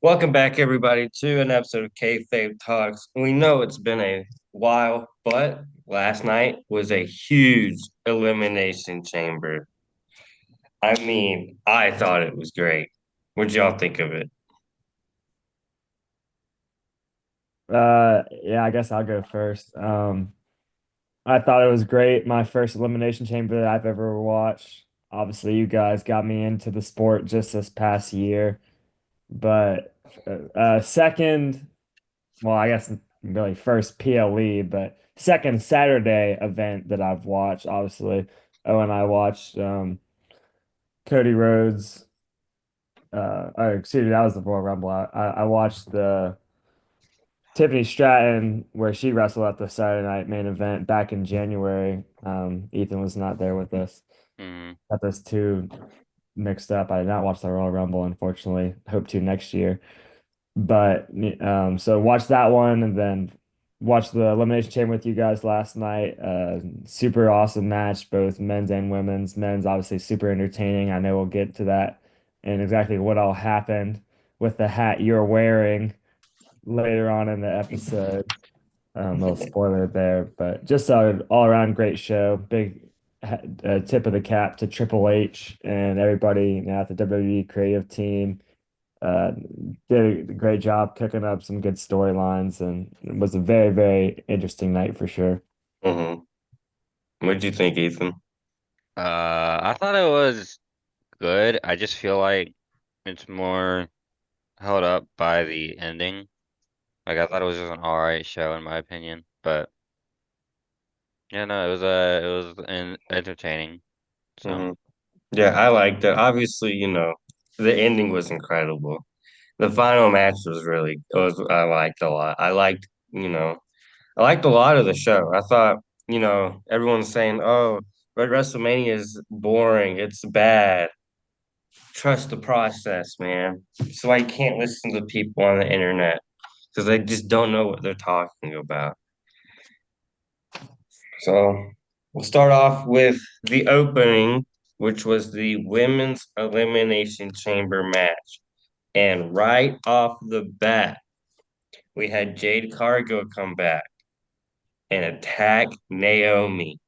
Welcome back, everybody, to an episode of Kayfabe Talks. We know it's been a while, but last night was a huge elimination chamber. I mean, I thought it was great. What'd y'all think of it? Yeah, I guess I'll go first. I thought it was great. My first Elimination Chamber that I've ever watched. Obviously, you guys got me into the sport just this past year. But second, well, I guess really first PLE, but second Saturday event that I've watched, obviously. Oh, and I watched Cody Rhodes. Or excuse me, that was the Royal Rumble. I watched the Tiffany Stratton, where she wrestled at the Saturday Night main event back in January. Ethan was not there with us. Mm, Got those two mixed up. I did not watch the Royal Rumble, unfortunately. Hope to next year. But so watch that one and then watch the Elimination Chamber with you guys last night. Super awesome match, both men's and women's. Men's obviously super entertaining. I know we'll get to that and exactly what all happened with the hat you're wearing later on in the episode. Little spoiler there, but just an all-around great show. Big tip of the cap to Triple H and everybody at the WWE creative team. Uh, did a great job cooking up some good storylines, and it was a very, very interesting night for sure. Mm-hmm. What'd you think, Ethan? I thought it was good. I just feel like it's more held up by the ending. Like I thought it was just an alright show in my opinion, but yeah, no, it was entertaining. So Mm-hmm. Yeah, I liked it. Obviously, the ending was incredible. The final match I liked a lot. I liked a lot of the show. I thought, everyone's saying, "Oh, Red WrestleMania is boring. It's bad." Trust the process, man. So I can't listen to people on the internet because they just don't know what they're talking about. So we'll start off with the opening, which was the Women's Elimination Chamber match. And right off the bat, we had Jade Cargill come back and attack Naomi.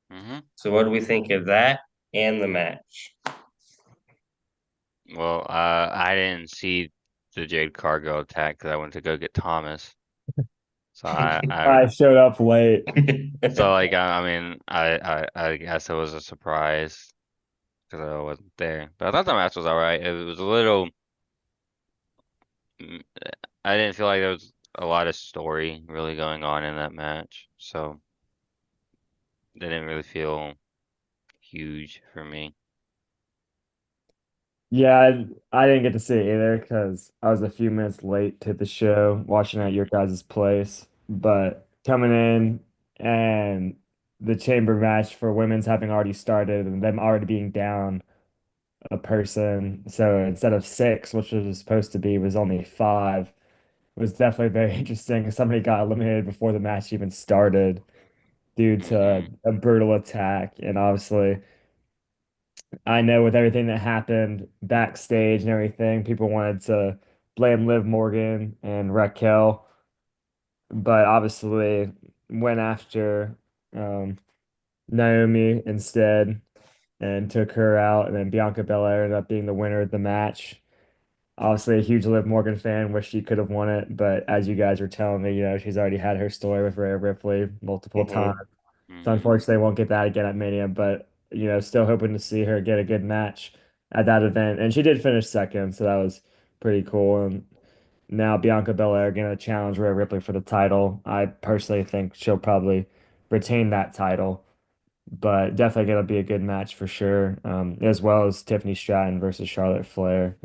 hmm So what do we think of that and the match? well, I didn't see the Jade Cargo attack because I went to go get Thomas. So I showed up late. I guess it was a surprise because I wasn't there. But I thought the match was alright. It was a little. mm, I didn't feel like there was a lot of story really going on in that match, so it didn't really feel huge for me. Yeah, I didn't get to see it either because I was a few minutes late to the show, watching at your guys' place. But coming in and the chamber match for women's having already started and them already being down a person. So instead of six, which was supposed to be, was only five, was definitely very interesting. Somebody got eliminated before the match even started due to hmm a brutal attack. And obviously, I know with everything that happened backstage and everything, people wanted to blame Liv Morgan and Raquel, but obviously went after um, Naomi instead and took her out. And then Bianca Belair ended up being the winner of the match. Obviously, a huge Liv Morgan fan, wish she could have won it, but as you guys were telling me, she's already had her story with Rhea Ripley multiple times. hmm So hmm unfortunately, won't get that again at Mania, but still hoping to see her get a good match at that event. And she did finish second, so that was pretty cool. And now Bianca Belair gonna challenge Rhea Ripley for the title. I personally think she'll probably retain that title, but definitely gonna be a good match for sure. As well as Tiffany Stratton versus Charlotte Flair.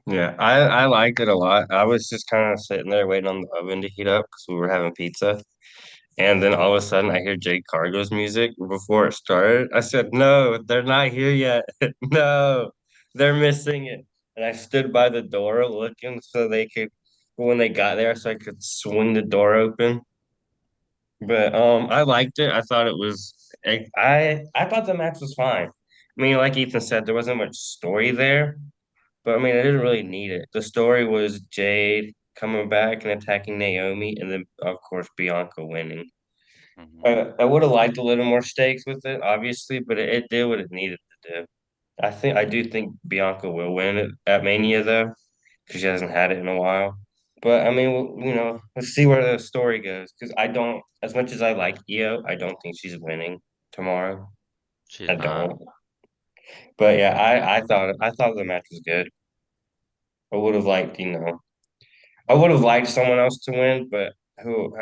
Yeah, I liked it a lot. I was just kind of sitting there waiting on the oven to heat up because we were having pizza. And then all of a sudden, I hear Jade Cargo's music before it started. I said, "No, they're not here yet. No, they're missing it." And I stood by the door looking so they could, when they got there, so I could swing the door open. But I liked it. I thought it was, I thought the match was fine. I mean, like Ethan said, there wasn't much story there, but I mean, I didn't really need it. The story was Jade coming back and attacking Naomi, and then of course Bianca winning. Hmm. I would have liked a little more stakes with it, obviously, but it did what it needed to do. I do think Bianca will win it at Mania though, because she hasn't had it in a while. But I mean, let's see where the story goes. Because I don't, as much as I like Io, I don't think she's winning tomorrow. She's I not. don't. But yeah, I thought the match was good. I would have liked, I would have liked someone else to win, but who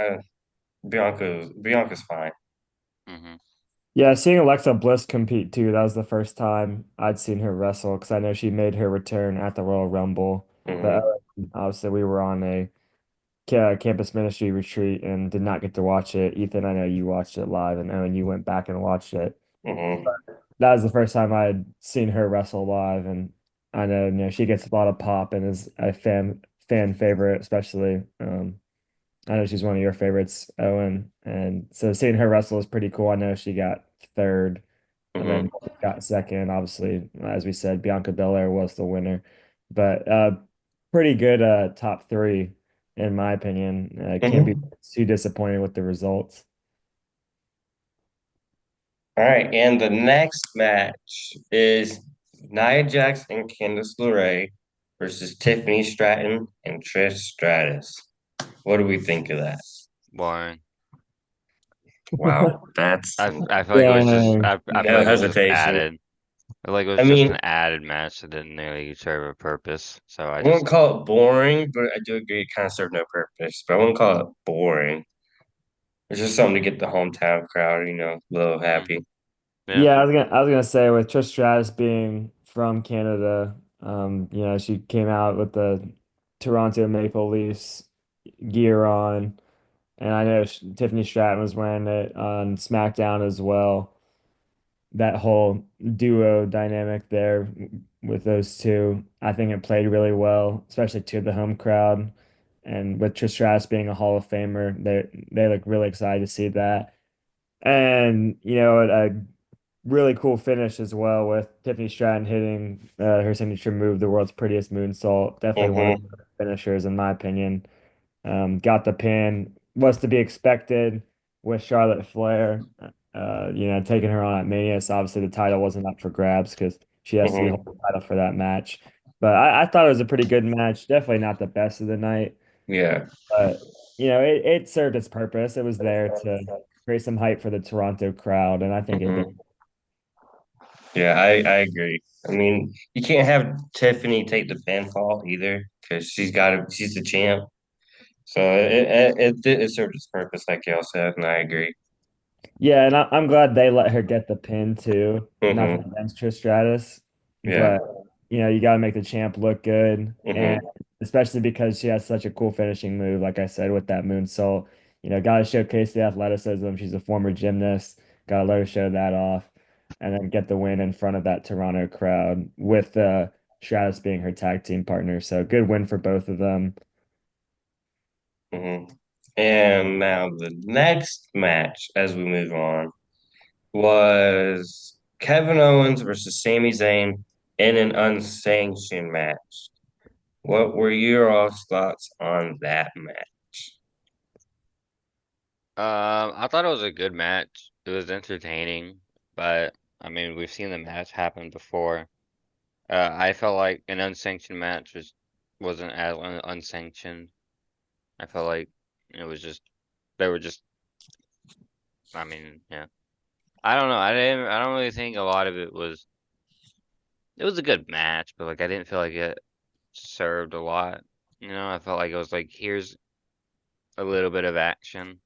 Bianca's fine. Hmm. Yeah, seeing Alexa Bliss compete too, that was the first time I'd seen her wrestle because I know she made her return at the Royal Rumble. But Hmm. obviously, we were on a campus ministry retreat and did not get to watch it. Ethan, I know you watched it live, and Owen, you went back and watched it. Hmm. That was the first time I'd seen her wrestle live, and I know, she gets a lot of pop and is a fan favorite, especially. I know she's one of your favorites, Owen, and so seeing her wrestle is pretty cool. I know she got third and Hmm. then got second. Obviously, as we said, Bianca Belair was the winner, but pretty good top three in my opinion. Can't be Hmm. too disappointed with the results. All right, and the next match is Nia Jax and Candice LeRae versus Tiffany Stratton and Trish Stratus. What do we think of that? Boring. Wow, that's I feel like it was just Dang. I feel no like it was just hesitation. added. I feel like it I was just mean, an added match that didn't really serve a purpose. So I I wouldn't just call it boring, but I do agree it kind of served no purpose. But I wouldn't call it boring. It's just something to get the hometown crowd, a little mm, happy. yeah. Yeah, I was gonna say with Trish Stratus being from Canada, she came out with the Toronto Maple Leafs gear on, and I know Tiffany Stratton was wearing it on SmackDown as well. That whole duo dynamic there with those two, I think it played really well, especially to the home crowd. And with Trish Stratus being a Hall of Famer, they look really excited to see that. And a really cool finish as well with Tiffany Stratton hitting her signature move, the world's prettiest moonsault. Definitely one of Mm-hmm. the finishers in my opinion. Got the pin. Was to be expected with Charlotte Flair. Taking her on at Mania. So obviously the title wasn't up for grabs because she has to hold Mm-hmm. the title for that match. But I thought it was a pretty good match. Definitely not the best of the night, Yeah. but it served its purpose. It was there to create some hype for the Toronto crowd, and I think it did. Mm-hmm. Yeah, I agree. I mean, you can't have Tiffany take the pinfall either because she's the champ. So it served its purpose, like y'all said, and I agree. Yeah, and I'm glad they let her get the pin too. Nothing Mm-hmm. against Trish Stratus, Yeah. but you got to make the champ look good, and Mm-hmm. especially because she has such a cool finishing move, like I said, with that moonsault. Got to showcase the athleticism. She's a former gymnast. Got to let her show that off, and then get the win in front of that Toronto crowd with Stratus being her tag team partner. So good win for both of them. Mm-hmm. And now the next match, as we move on, was Kevin Owens versus Sami Zayn in an unsanctioned match. What were your all's thoughts on that match? I thought it was a good match. It was entertaining, but I mean, we've seen the match happen before. I felt like an unsanctioned match wasn't as unsanctioned. I felt like it was just they were just. I mean, yeah. I don't know. I don't really think a lot of it was. It was a good match, but like I didn't feel like it served a lot. I felt like it was like here's a little bit of action.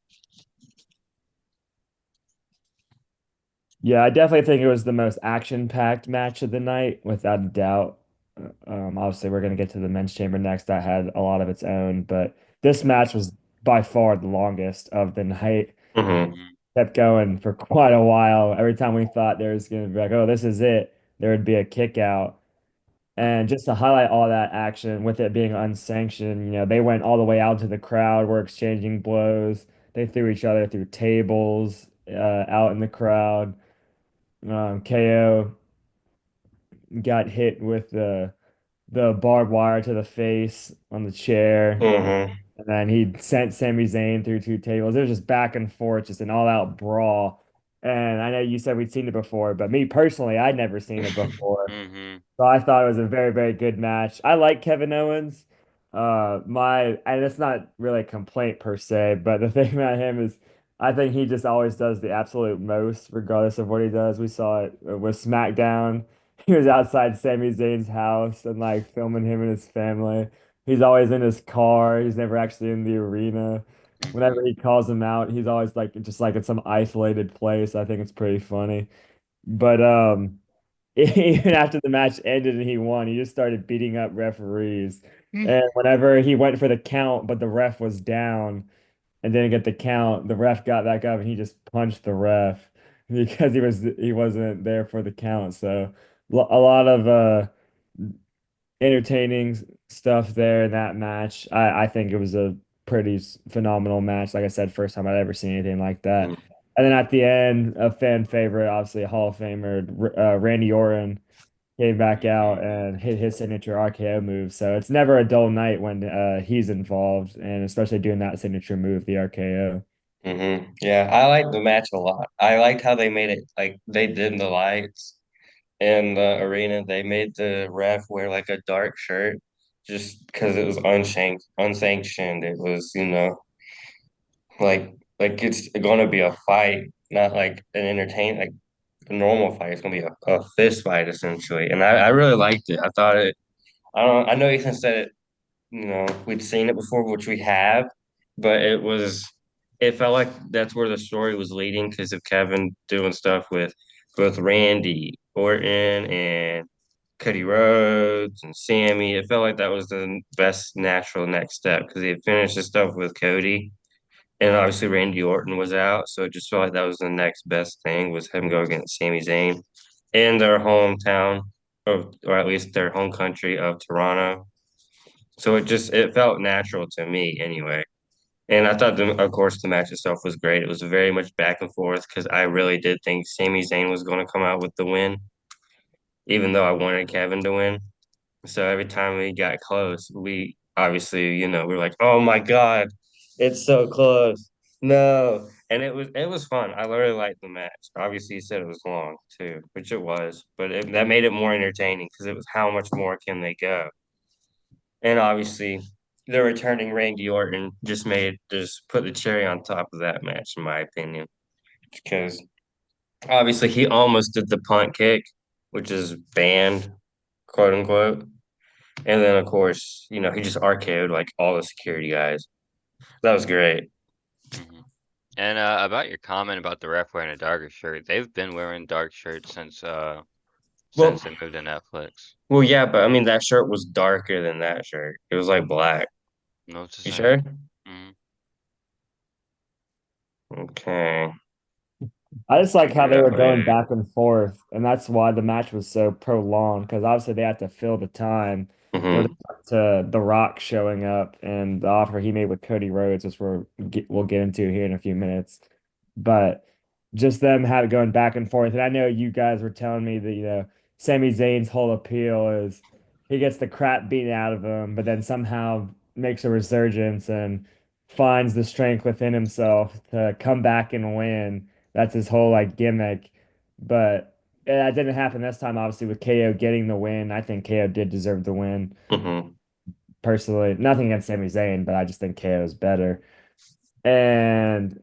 Yeah, I definitely think it was the most action-packed match of the night, without a doubt. Obviously, we're going to get to the men's chamber next. That had a lot of its own, but this match was by far the longest of the night. Mm-hmm. Hmm. Kept going for quite a while. Every time we thought there was going to be like, oh, this is it, there would be a kick out. And just to highlight all that action with it being unsanctioned, they went all the way out to the crowd, were exchanging blows. They threw each other through tables out in the crowd. KO got hit with the the barbed wire to the face on the chair. Mm-hmm. And then he sent Sami Zayn through two tables. It was just back and forth, just an all-out brawl. And I know you said we'd seen it before, but me personally, I'd never seen it before. Mm-hmm. So I thought it was a very, very good match. I like Kevin Owens. And it's not really a complaint per se, but the thing about him is I think he just always does the absolute most, regardless of what he does. We saw it with SmackDown. He was outside Sami Zayn's house and like filming him and his family. He's always in his car. He's never actually in the arena. Mm-hmm. Whenever he calls him out, he's always like just like in some isolated place. I think it's pretty funny. But even after the match ended and he won, he just started beating up referees. And whenever he went for the count, but the ref was down and didn't get the count, the ref got back up and he just punched the ref because he wasn't there for the count. So a lot of entertaining stuff there in that match. I think it was a pretty phenomenal match. Like I said, first time I'd ever seen anything like that. And then at the end, a fan favorite, obviously a Hall of Famer, Randy Orton came back out Mm-hmm. and hit his signature RKO move. So it's never a dull night when he's involved, and especially doing that signature move, the RKO. Mm-hmm. Yeah, I liked the match a lot. I liked how they made it like they did the lights in the arena. They made the ref wear like a dark shirt just because it was unsanctioned. It was, like it's gonna be a fight, not like an like a normal fight. It's gonna be a fist fight essentially. And I really liked it. I thought it I know Ethan said it, we'd seen it before, which we have, but it felt like that's where the story was leading because of Kevin doing stuff with both Randy Orton and Cody Rhodes and Sammy. It felt like that was the best natural next step because he had finished the stuff with Cody, and obviously Randy Orton was out, so it just felt like that was the next best thing was him go against Sami Zayn in their hometown, or at least their home country of Toronto. So it felt natural to me anyway. And I thought, of course, the match itself was great. It was very much back and forth because I really did think Sami Zayn was going to come out with the win, even though I wanted Kevin to win. So every time we got close, we obviously, we were like, "Oh my God, it's so close!" No, and it was fun. I really liked the match. Obviously, you said it was long too, which it was, but that made it more entertaining because it was how much more can they go? And obviously, the returning Randy Orton just put the cherry on top of that match, in my opinion, because obviously he almost did the punt kick, which is banned, quote unquote. And then, of course, he just RKO'd like all the security guys. That was great. Mm-hmm. And about your comment about the ref wearing a darker shirt, they've been wearing dark shirts Well, since they moved to Netflix. well, yeah, but I mean that shirt was darker than that shirt. It was like black. No, it's the You same. sure? Mm-hmm. Okay. I just like how Figure they it were out going later. back and forth, and that's why the match was so prolonged. Because obviously they had to fill the time building Hmm. up to The Rock showing up and the offer he made with Cody Rhodes, which we'll get into here in a few minutes. But just them have going back and forth, and I know you guys were telling me that Sami Zayn's whole appeal is he gets the crap beaten out of him, but then somehow makes a resurgence and finds the strength within himself to come back and win. That's his whole like gimmick. But that didn't happen this time, obviously, with KO getting the win. I think KO did deserve the win. Hmm. Personally, nothing against Sami Zayn, but I just think KO is better. And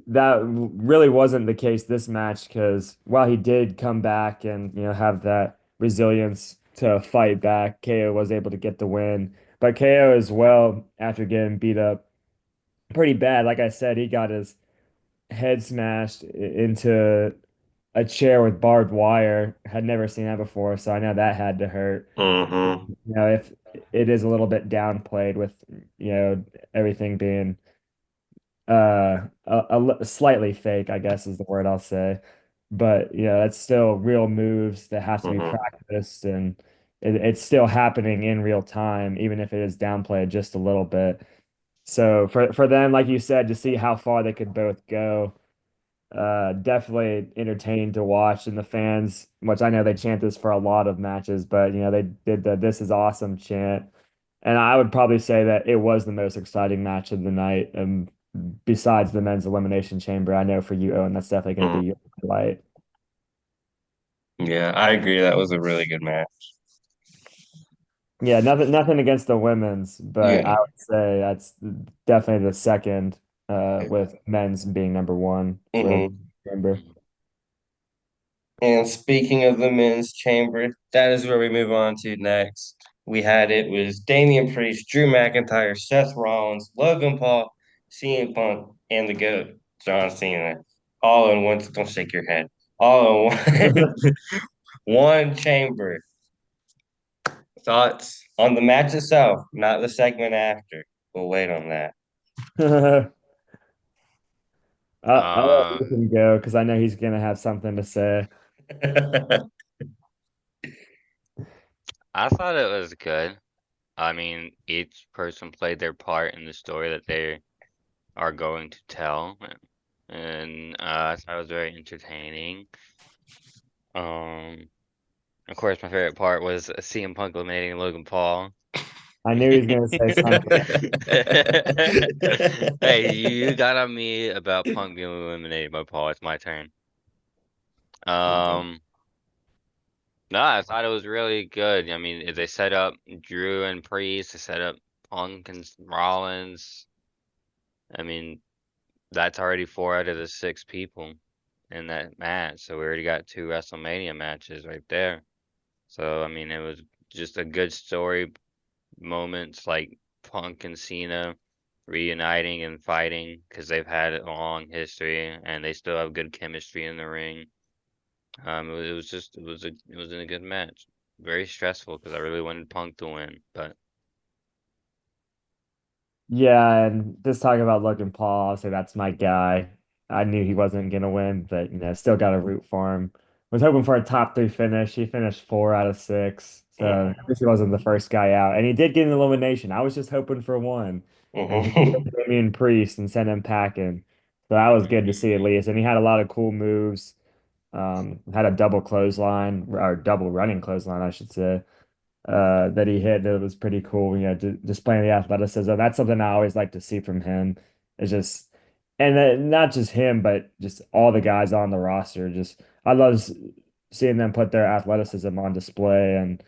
that really wasn't the case this match because while he did come back and have that resilience to fight back, KO was able to get the win. But KO as well, after getting beat up pretty bad, like I said, he got his head smashed into a chair with barbed wire. Had never seen that before, so I know that had to hurt. Hmm. If it is a little bit downplayed with, everything being slightly fake, I guess is the word I'll say. But that's still real moves that have to be Hmm. practiced and it's still happening in real time, even if it is downplayed just a little bit. So for them, like you said, to see how far they could both go Definitely entertaining to watch, and the fans, which I know they chant this for a lot of matches, but they did the "This is awesome" chant, and I would probably say that it was the most exciting match of the night. Besides the men's elimination chamber, I know for you, Owen, that's definitely going to Mm. be your highlight. Yeah, I agree. That was a really good match. Yeah, nothing against the women's, but I Yeah. would say that's definitely the second, with men's being number one for the Hmm. chamber. Mhm. And speaking of the men's chamber, that is where we move on to next. It was Damian Priest, Drew McIntyre, Seth Rollins, Logan Paul, CM Punk, and the GOAT, John Cena. All in one, don't shake your head. All in one, one chamber. Thoughts on the match itself, not the segment after. We'll wait on that. I'll Uh, let him go because I know he's gonna have something to say. I thought it was good. I mean, each person played their part in the story that they are going to tell, and I thought it was very entertaining. Um, of course, my favorite part was CM Punk eliminating Logan Paul. I knew he was gonna say something. Hey, you got on me about Punk being eliminated by Paul. It's my turn. Um, no, I thought it was really good. I mean, they set up Drew and Priest, they set up Punk and Rollins. I mean, that's already 4 out of the 6 people in that match. So we already got 2 WrestleMania matches right there. So I mean, it was just a good story moments like Punk and Cena reuniting and fighting because they've had a long history and they still have good chemistry in the ring. It was just it was in a good match. Very stressful because I really wanted Punk to win, but Yeah, and just talking about Logan Paul, obviously that's my guy. I knew he wasn't gonna win, but still got to root for him. Was hoping for a top three finish. He finished 4 out of 6, so at Mhm, least he wasn't the first guy out, and he did get an elimination. I was just hoping for one, and he beat mhm. Damian Priest and sent him packing. So that was good to see at least, and he had a lot of cool moves. Had a double clothesline or double running clothesline, I should say, that he hit that was pretty cool. Displaying the athleticism. That's something I always like to see from him. It's just, and then not just him, but just all the guys on the roster. Just I love seeing them put their athleticism on display and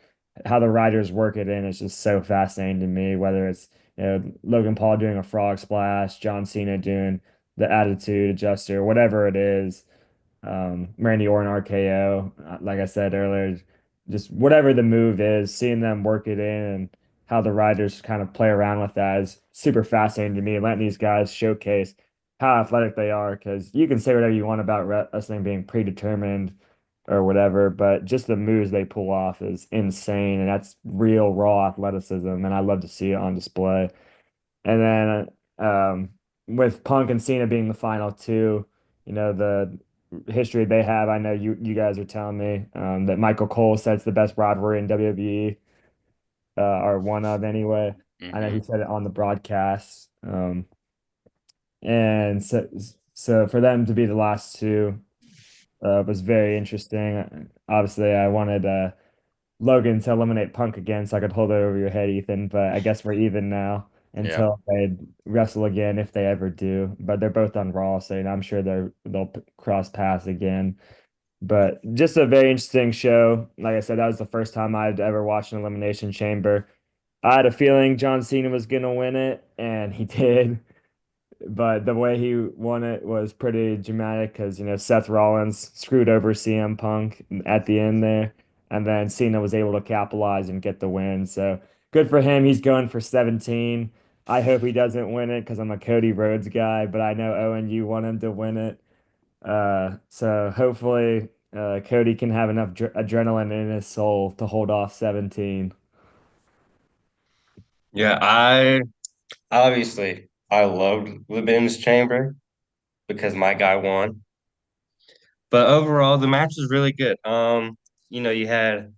how the riders work it in. It's just so fascinating to me. Whether it's Logan Paul doing a frog splash, John Cena doing the attitude adjuster, whatever it is, Randy Orton RKO. Like I said earlier, just whatever the move is, seeing them work it in and how the riders kind of play around with that is super fascinating to me. Letting these guys showcase how athletic they are, because you can say whatever you want about wrestling being predetermined or whatever, but just the moves they pull off is insane, and that's real raw athleticism, and I love to see it on display. And then with Punk and Cena being the final two, the history they have. I know you guys are telling me that Michael Cole said it's the best rivalry in WWE, or one of anyway. I know he hmm said it on the broadcast. And so for them to be the last two was very interesting. Obviously, I wanted Logan to eliminate Punk again so I could hold it over your head, Ethan. But I guess we're even now yeah. until they wrestle again if they ever do. But they're both on Raw, so I'm sure they'll cross paths again. But just a very interesting show. Like I said, that was the first time I'd ever watched an Elimination Chamber. I had a feeling John Cena was gonna win it, and he did. But the way he won it was pretty dramatic because, Seth Rollins screwed over CM Punk at the end there. And then Cena was able to capitalize and get the win. So good for him. He's going for 17. I hope he doesn't win it because I'm a Cody Rhodes guy, but I know Owen, you want him to win it. So hopefully Cody can have enough adrenaline in his soul to hold off 17. Yeah, I loved the men's chamber because my guy won. But overall, the match was really good. You had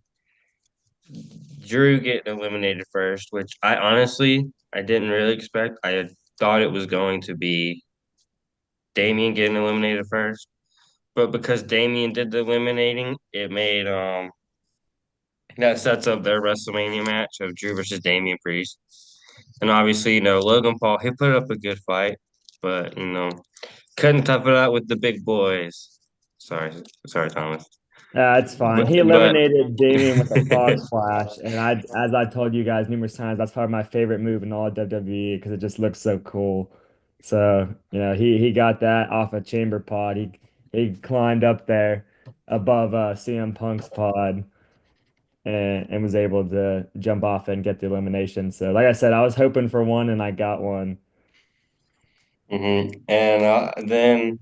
Drew getting eliminated first, which I didn't really expect. I had thought it was going to be Damian getting eliminated first. But because Damian did the eliminating, it made that sets up their WrestleMania match of Drew versus Damian Priest. And obviously, Logan Paul, he put up a good fight, but couldn't tough it out with the big boys. Sorry, sorry, Thomas. It's fine. He But eliminated Damien with a frog splash, and as I told you guys numerous times, that's probably my favorite move in all of WWE because it just looks so cool. So, he got that off a chamber pod. He climbed up there above CM Punk's pod and was able to jump off and get the elimination. So, like I said, I was hoping for one and I got one. and then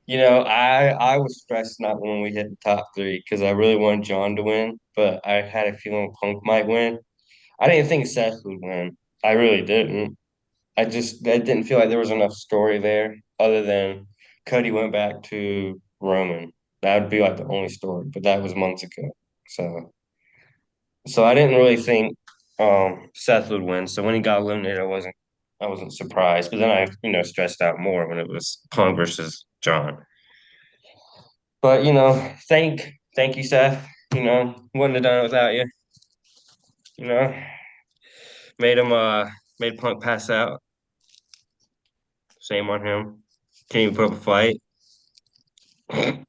I was stressed not when we hit the top three because I really wanted John to win, but I had a feeling Punk might win. I didn't think Seth would win. I really didn't. I didn't feel like there was enough story there other than Cody went back to Roman. That would be like the only story, but that was months ago. So so I didn't really think Seth would win. So when he got eliminated, I wasn't surprised. But then I stressed out more when it was Punk versus John. But thank you, Seth. Wouldn't have done it without you. You know, made him made Punk pass out. Shame on him. Can't even put up a fight. I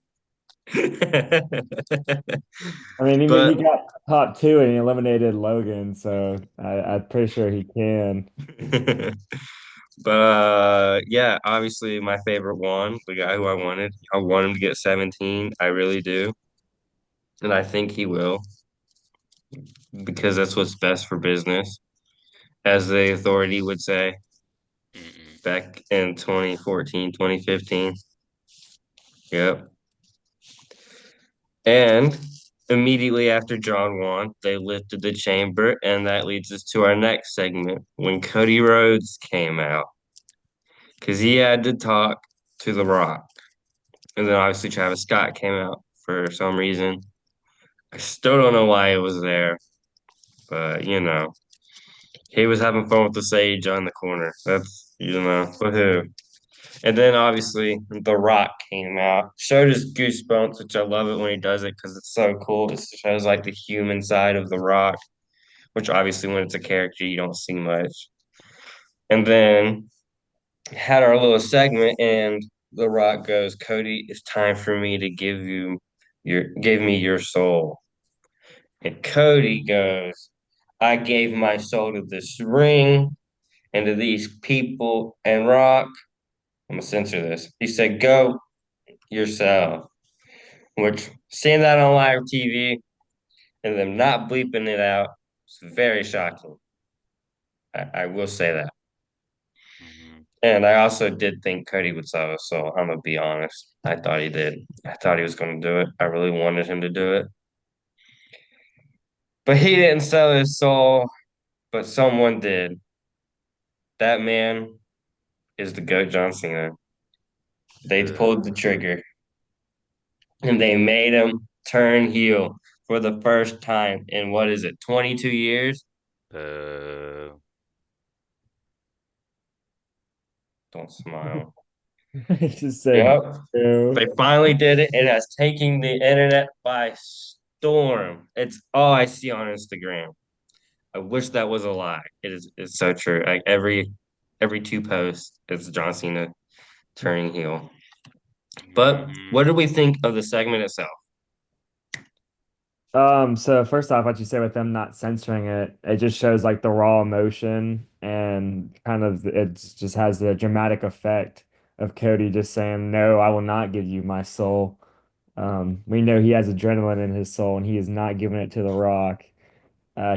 mean, he But got top two and he eliminated Logan, so I'm pretty sure he can. yeah, obviously my favorite one, the guy who I wanted. I want him to get 17. I really do. And I think he will because that's what's best for business, as the authority would say Mm-mm. back in 2014, 2015. Yep. And immediately after John won, they lifted the chamber, and that leads us to our next segment when Cody Rhodes came out because he had to talk to The Rock. And then obviously Travis Scott came out for some reason. I still don't know why it was there, but he was having fun with the sage on the corner. That's woohoo. And then obviously The Rock came out, showed his goosebumps, which I love it when he does it because it's so cool. It shows like the human side of The Rock, which obviously when it's a character you don't see much. And then had our little segment, and The Rock goes, "Cody, it's time for me to give me your soul." And Cody goes, "I gave my soul to this ring and to these people and Rock." I'm gonna censor this. He said, "Go yourself," which seeing that on live TV and them not bleeping it out is very shocking. I will say that. Mhm. And I also did think Cody would sell us, so I'm gonna be honest. I thought he did. I thought he was gonna do it. I really wanted him to do it. But he didn't sell his soul, but someone did. That man is the GOAT John Cena. They pulled the Boo. trigger and they made him turn heel for the first time in what is it, 22 years? Boo. Don't smile. He just said, Yep. "Boo." They finally did it. It has taken the internet by storm. It's all I see on Instagram. I wish that was a lie. It's so true. Like every two posts, it's John Cena turning heel. But Mhm. what did we think of the segment itself? So first off, what you say with them not censoring it, it just shows like the raw emotion and kind of it just has the dramatic effect of Cody just saying, "No, I will not give you my soul." We know he has adrenaline in his soul and he is not giving it to The Rock.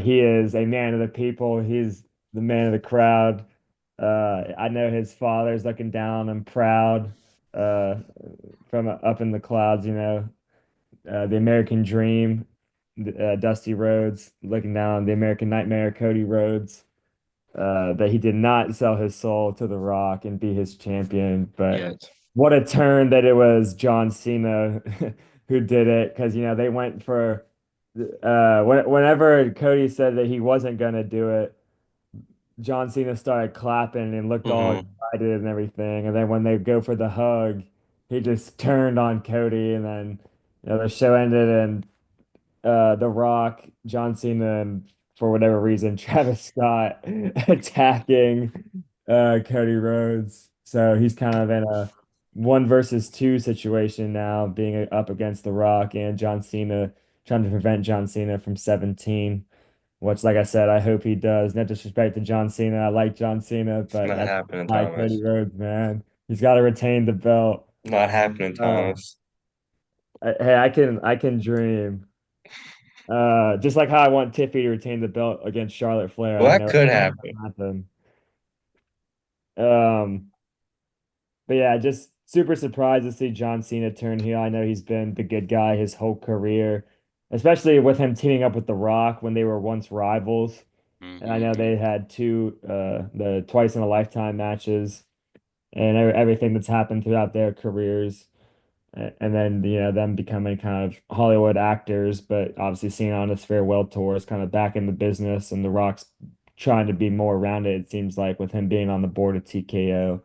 He is a man of the people. He's the man of the crowd. I know his father's looking down and proud uh, from up in the clouds, the American Dream, Dusty Rhodes looking down the American Nightmare, Cody Rhodes. That he did not sell his soul to The Rock and be his champion. But Yes. what a turn that it was John Cena who did it because they went for whenever Cody said that he wasn't gonna do it, John Cena started clapping and looked all Hmm. excited and everything. And then when they go for the hug, he just turned on Cody, and then the show ended, and The Rock, John Cena, and for whatever reason, Travis Scott attacking Cody Rhodes. So he's kind of in a one versus two situation now, being up against The Rock and John Cena, trying to prevent John Cena from 17. Which, like I said, I hope he does. No disrespect to John Cena. I like John Cena, It's but not that's happening, my Cody Thomas. Rhodes, man. He's got to retain the belt. Not happening, Um, Thomas. hey, I can dream. Just like how I want Tiffy to retain the belt against Charlotte Flair. Well, I that know could it's happen. gonna happen. Um, but yeah, just super surprised to see John Cena turn heel. I know he's been the good guy his whole career, especially with him teaming up with The Rock when they were once rivals. And I Hmm. know they had two the twice in a lifetime matches and everything that's happened throughout their careers. And then them becoming kind of Hollywood actors, but obviously seeing on his farewell tour is kind of back in the business, and The Rock's trying to be more around it. It seems like with him being on the board of TKO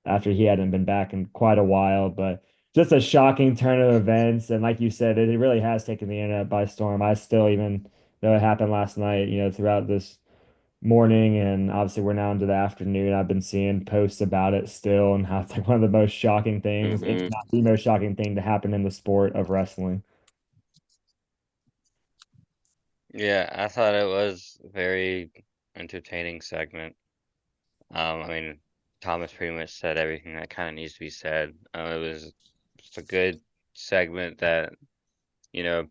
after he hadn't been back in quite a while, but just a shocking turn of events. And like you said, it really has taken the internet by storm. I still, even though it happened last night, throughout this morning, and obviously we're now into the afternoon. I've been seeing posts about it still, and how it's like one of the most shocking things, if Hmm. not the most shocking thing to happen in the sport of wrestling. Yeah, I thought it was a very entertaining segment. I mean, Thomas pretty much said everything that kind of needs to be said. It was just a good segment that, you know,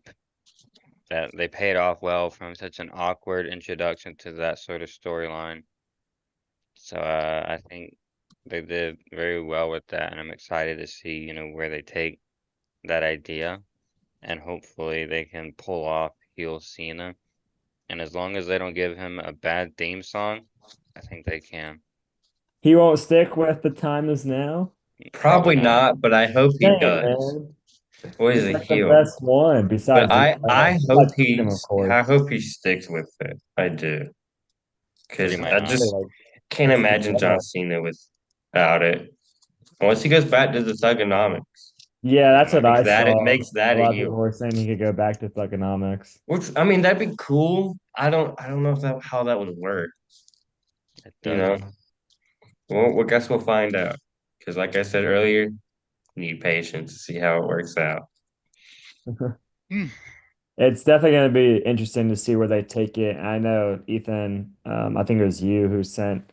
that they paid off well from such an awkward introduction to that sort of storyline. So I think they did very well with that, and I'm excited to see, where they take that idea, and hopefully they can pull off heel Cena. And as long as they don't give him a bad theme song, I think they can. He won't stick with the time is now. Probably Probably not. not, but I hope he Dang, does. man. What is It's a like the heel? best one But besides Kingdom, of course. I hope he sticks with it. I do. He Because might I not. Especially just like can't it's the imagine John Cena without it. Unless he goes back to the Thugonomics. Yeah, And that's what I it saw. makes A that a lot of people heel. were saying he could go back to Thugonomics. Which I mean that'd be cool. I don't know if that how that would work, It you know. doesn't. Well, guess we'll find out. Because like I said earlier, need patience to see how it works out. Hmm. It's definitely going to be interesting to see where they take it. I know Ethan, I think it was you who sent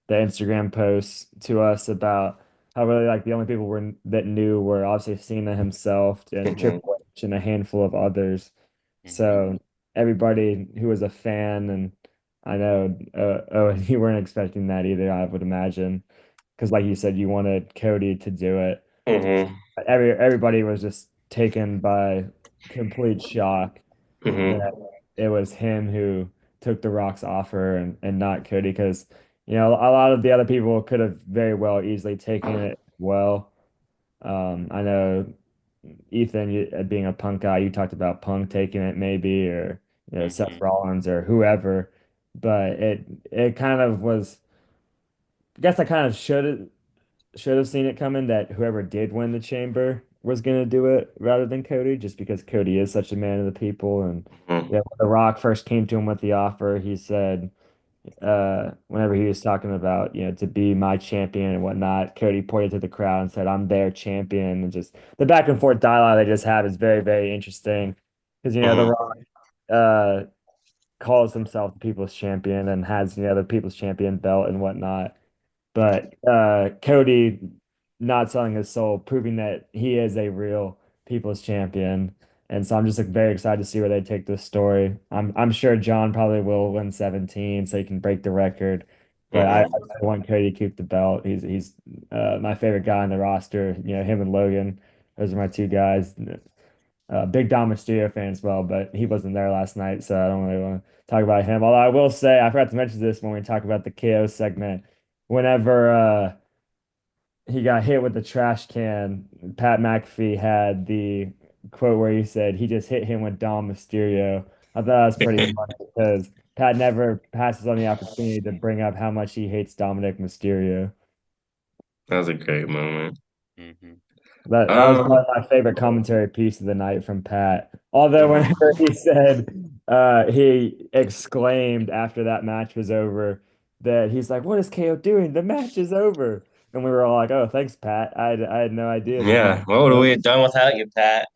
the Instagram post to us about how really like the only people that knew were obviously Cena himself and Hmm. Triple H and a handful of others. Hmm. So everybody who was a fan, and I know, oh, you weren't expecting that either, I would imagine, because like you said, you wanted Cody to do it. Hmm. Everybody was just taken by complete shock Hmm. that it was him who took the Rock's offer, and not Cody, because a lot of the other people could have very well easily taken it well. I know Ethan, being a Punk guy, you talked about Punk taking it maybe, or Seth Hmm. Rollins or whoever, but it kind of was. I guess I kind of should have seen it coming that whoever did win the chamber was going to do it rather than Cody, just because Cody is such a man of the people. And Hmm. when The Rock first came to him with the offer, he said, whenever he was talking about, to be my champion and whatnot, Cody pointed to the crowd and said, "I'm their champion." And just the back and forth dialogue they just have is very, very interesting because, The Hmm. Rock uh, calls himself the people's champion and has, the people's champion belt and whatnot. But Cody not selling his soul, proving that he is a real people's champion. And so I'm just like very excited to see where they take this story. I'm sure John probably will win 17 so he can break the record. But I Hmm. want Cody to keep the belt. He's my favorite guy on the roster. Him and Logan. Those are my two guys. Big Dom Mysterio fan as well, but he wasn't there last night, so I don't really want to talk about him. Although I will say, I forgot to mention this when we talk about the KO segment. Whenever he got hit with the trash can, Pat McAfee had the quote where he said he just hit him with Dom Mysterio. I thought that was pretty funny because Pat never passes on the opportunity to bring up how much he hates Dominic Mysterio. That was a great moment. Hmm. That was Um, probably my favorite commentary piece of the night from Pat. Although whenever mhm. he said he exclaimed after that match was over that he's like, "What is KO doing? The match is over." And we were all like, "Oh, thanks, Pat. I had no idea the match Yeah, what would was we over." have done without you, Pat?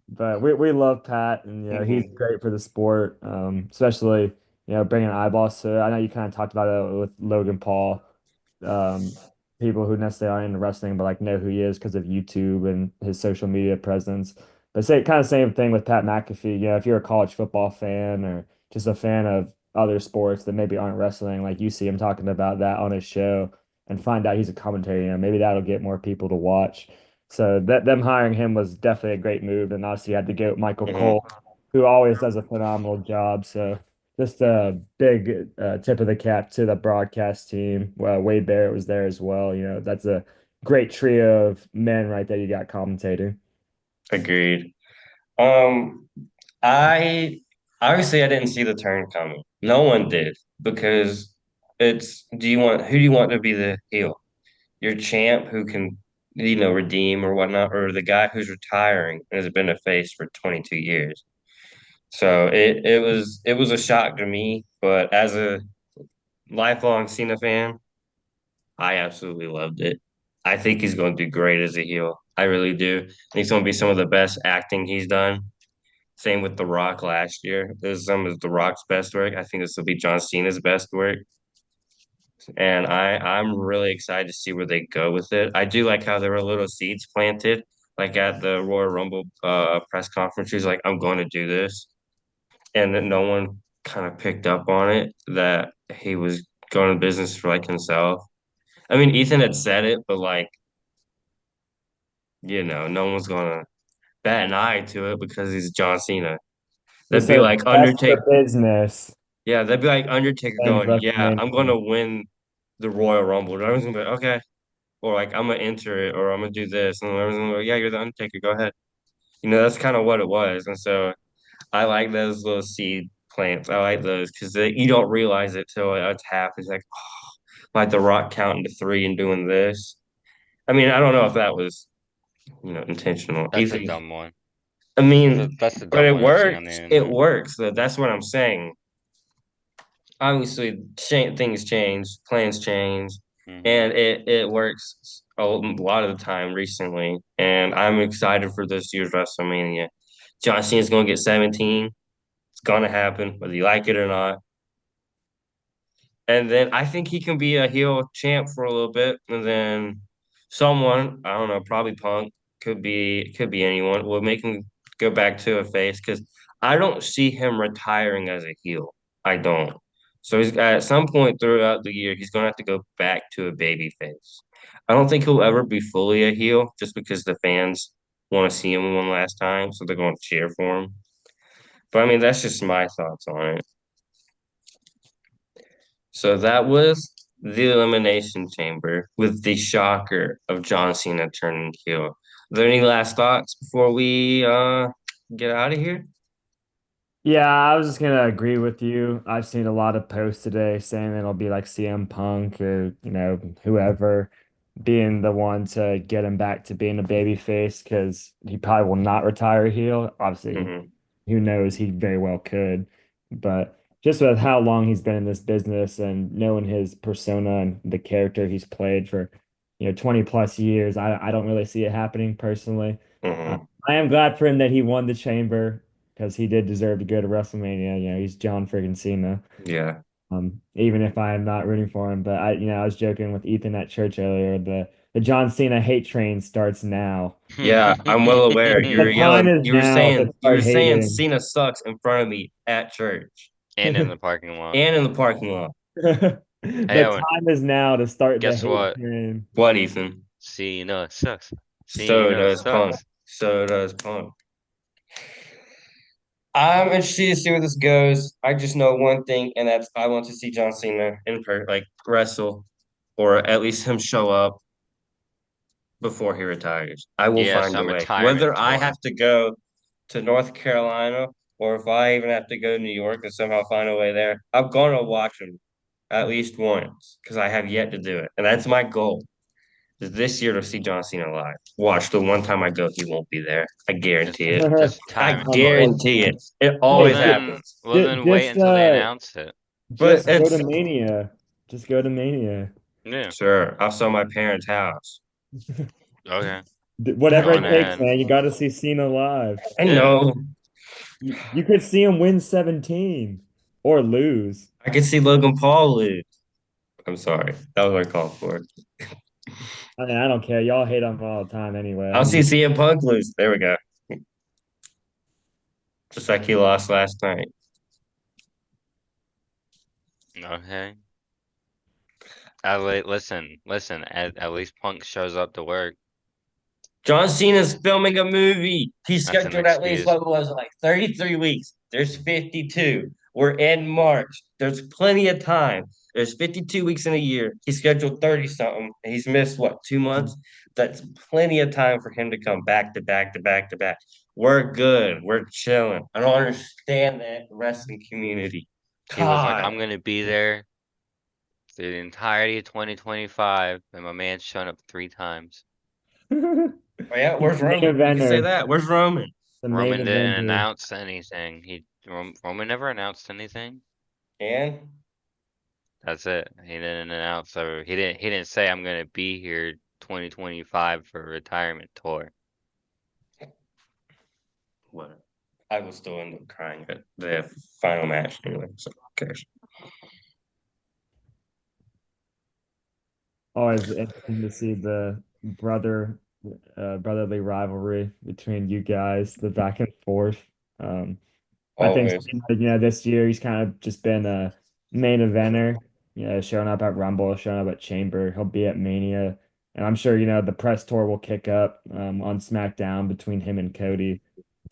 But we love Pat, and he's Hmm. great for the sport, especially bringing eyeballs to it. I know you kind of talked about it with Logan Paul, um, people who necessarily aren't into wrestling but like know who he is because of YouTube and his social media presence. But say kind of same thing with Pat McAfee. If you're a college football fan or just a fan of other sports that maybe aren't wrestling, like you see him talking about that on his show and find out he's a commentator, maybe that'll get more people to watch. So that them hiring him was definitely a great move. And obviously you had to get Michael Hmm. Cole, who always does a phenomenal job. So just a big tip of the cap to the broadcast team. Well, Wade Barrett was there as well. That's a great trio of men right there you got commentating. Agreed. Um, I obviously I didn't see the turn coming. No one did because who do you want to be the heel? Your champ who can, redeem or whatnot, or the guy who's retiring and has been a face for 22 years. So it was a shock to me, but as a lifelong Cena fan, I absolutely loved it. I think he's going to do great as a heel. I really do. I think it's going to be some of the best acting he's done. Same with The Rock last year. This is some of The Rock's best work. I think this will be John Cena's best work. And I'm really excited to see where they go with it. I do like how there were little seeds planted, like at the Royal Rumble press conference. He's like, I'm going to do this. And then no one kind of picked up on it that he was going to business for like himself. I mean, Ethan had said it, but like, no one's gonna bat an eye to it because he's John Cena. He That'd be said, like "Best for Undertaker. business Yeah, that'd be like Undertaker wins going, "Yeah, I'm WrestleMania." gonna win the Royal Rumble." And everyone's gonna be like, "Okay," or like, "I'm gonna enter it," or "I'm gonna do this," and everyone's gonna go, "Yeah, you're the Undertaker. Go ahead." That's kind of what it was, and so I like those little seed plants. I like those because you don't realize it till it's happened. It's like, oh, like the Rock counting to three and doing this. I mean, I don't know if that was intentional. That's a Ethan, dumb one. I mean, That's the but dumb it one I've seen on the works. It internet. works. That's what I'm saying. Obviously, things change, plans change, Hmm. and it works a lot of the time recently. And I'm excited for this year's WrestleMania. John Cena's going to get 17. It's going to happen, whether you like it or not. And then I think he can be a heel champ for a little bit, and then someone, I don't know, probably Punk, could be anyone, will make him go back to a face because I don't see him retiring as a heel. I don't. So he's at some point throughout the year, he's gonna have to go back to a baby face. I don't think he'll ever be fully a heel just because the fans want to see him one last time, so they're going to cheer for him. But I mean, that's just my thoughts on it. So that was the Elimination Chamber with the shocker of John Cena turning heel. Are there any last thoughts before we get out of here? Yeah, I was just gonna agree with you. I've seen a lot of posts today saying that it'll be like CM Punk or whoever being the one to get him back to being a baby face because he probably will not retire heel. Obviously, Hmm. who knows? He very well could, but just with how long he's been in this business and knowing his persona and the character he's played for 20 plus years, I don't really see it happening personally. Uh, Hmm. I am glad for him that he won the chamber because he did deserve to go to WrestleMania. He's John friggin' Cena. Yeah. Even if I am not rooting for him, but I was joking with Ethan at church earlier. The John Cena hate train starts now. Yeah, I'm well aware. You were The time yelling, is now to you were start saying hating. Cena sucks in front of me at church And in the parking lot. and in the parking lot. Hey, The Owen, time is now to start the guess hate what? train. What, Ethan? Cena sucks. So Cena does Punk. sucks. So does Punk. I'm interested to see where this goes. I just know one thing, and that's I want to see John Cena like wrestle, or at least him show up before he retires. I will Yeah, find a some way. retirement Whether I tour. have to go to North Carolina or if I even have to go to New York and somehow find a way there, I'm gonna watch him at least once because I have yet to do it, and that's my goal. this year to see John Cena live. Watch the one time I go, he won't be there. I Just guarantee it. just I time it, Tori. guarantee it. It Well always Hey, then happens. well then wait just until they announce it. But go it's to Mania. Just go to Mania. Yeah. sure. I'll sell my parents' house. Okay. Whatever Going it takes, ahead. man. You got to see Cena live. I Yeah. know. You could see him win 17 or lose. I can see Logan Paul lose. I'm sorry. That was uncalled for. I mean, I don't care. Y'all hate him all the time anyway. I'll see CM Punk lose. There we go. Just like he lost last night. Okay. Listen. At least Punk shows up to work. John Cena's filming a movie. He's That's an scheduled at least excuse. what was it, like 33 weeks. There's 52. We're in March. There's plenty of time. There's 52 weeks in a year. He's scheduled 30 something. He's missed what, 2 months? That's plenty of time for him to come back to back to back to back. We're good. We're chilling. I don't understand that wrestling community. He was like, God. I'm gonna be there through the entirety of 2025, and my man's shown up 3 times. Oh, yeah, He's where's the main Roman? You can say eventer. that. Where's Roman? The main Roman didn't eventer. announce anything. Roman never announced anything. And That's it. He didn't announce or he didn't say I'm gonna be here 2025 for a retirement tour. what? I will still end up crying at the final match anyway, so who cares? Always interesting to see the brotherly rivalry between you guys, the back and forth. Um, I think Always. this year he's kind of just been a main eventer, showing up at Rumble, showing up at Chamber. He'll be at Mania, and I'm sure the press tour will kick up on SmackDown between him and Cody.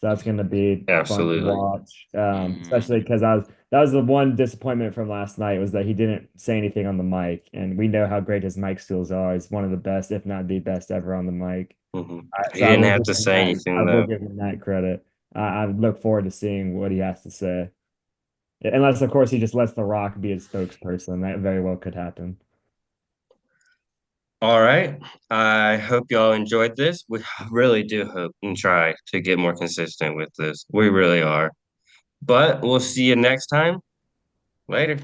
So that's going to be fun to Absolutely. watch, Hmm. especially because that was the one disappointment from last night was that he didn't say anything on the mic, and we know how great his mic skills are. He's one of the best, if not the best ever on the mic. He So I didn't will have give to him say that. I anything will though. give him that credit. I look forward to seeing what he has to say. Unless, of course, he just lets The Rock be his spokesperson. That very well could happen. All right. I hope y'all enjoyed this. We really do hope and try to get more consistent with this. We really are. But we'll see you next time. Later.